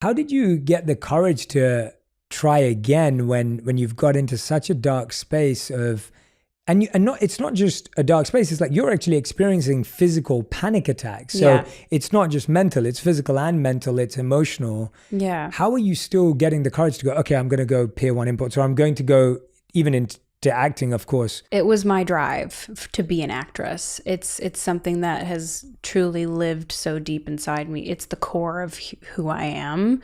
How did you get the courage to try again when you've got into such a dark space of, it's not just a dark space, it's like you're actually experiencing physical panic attacks. So it's not just mental, it's physical and mental, it's emotional. Yeah. How are you still getting the courage to go, okay, I'm going to go Pier 1 imports, or I'm going to go even into acting, of course? It was my drive to be an actress. It's something that has truly lived so deep inside me. It's the core of who I am.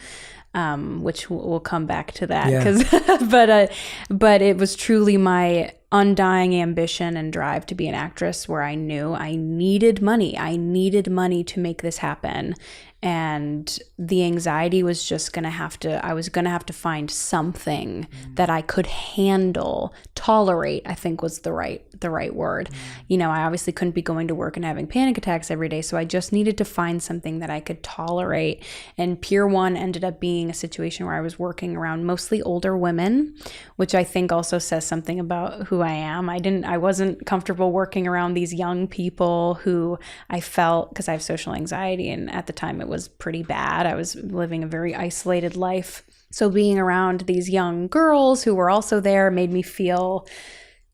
Which we'll come back to that, but it was truly my undying ambition and drive to be an actress, where I knew I needed money. I needed money to make this happen. And the anxiety was just I was going to have to find something that I could handle, tolerate, I think was the right word. You know, I obviously couldn't be going to work and having panic attacks every day. So I just needed to find something that I could tolerate. And Pier 1 ended up being a situation where I was working around mostly older women, which I think also says something about who I am. I wasn't comfortable working around these young people who I felt, because I have social anxiety, and at the time it was pretty bad. I was living a very isolated life. So being around these young girls who were also there made me feel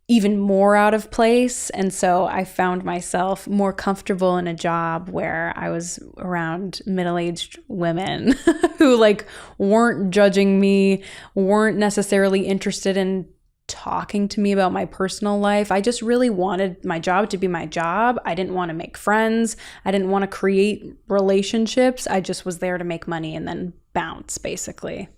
even more out of place. And so I found myself more comfortable in a job where I was around middle-aged women who like weren't judging me, weren't necessarily interested in talking to me about my personal life. I just really wanted my job to be my job. I didn't want to make friends. I didn't want to create relationships. I just was there to make money and then bounce, basically.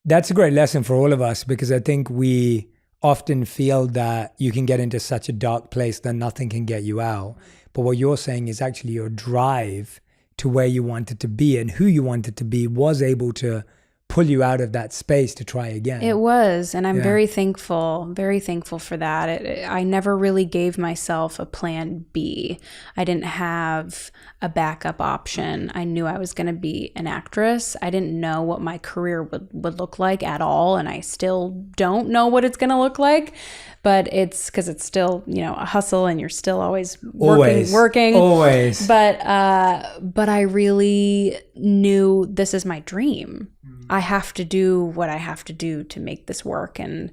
That's a great lesson for all of us, because I think we often feel that you can get into such a dark place that nothing can get you out. But what you're saying is actually your drive to where you wanted to be and who you wanted to be was able to pull you out of that space to try again. It was, and I'm very thankful for that. I never really gave myself a plan B. I didn't have a backup option. I knew I was going to be an actress. I didn't know what my career would look like at all, and I still don't know what it's going to look like. But it's because it's still, a hustle, and you're still always working. Always. But I really knew this is my dream. I have to do what I have to do to make this work. And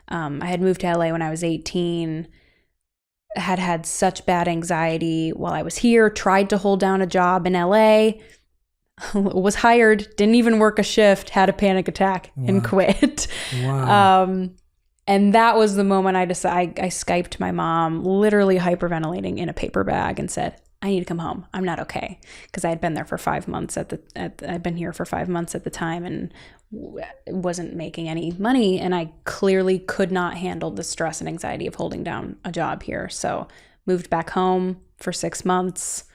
I had moved to LA when I was 18, had such bad anxiety while I was here, tried to hold down a job in LA, was hired, didn't even work a shift, had a panic attack and quit. Wow. And that was the moment I decided. I Skyped my mom, literally hyperventilating in a paper bag, and said, I need to come home. I'm not okay. Because I had been there for 5 months I'd been here for 5 months at the time and wasn't making any money. And I clearly could not handle the stress and anxiety of holding down a job here. So moved back home for 6 months,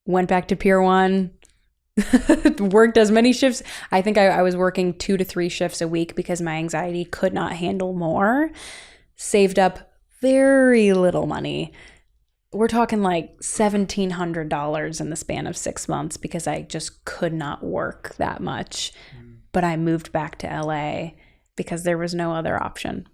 went back to Pier 1, worked as many shifts. I think I was working 2 to 3 shifts a week because my anxiety could not handle more. Saved up very little money. We're talking like $1,700 in the span of 6 months because I just could not work that much. But I moved back to LA because there was no other option.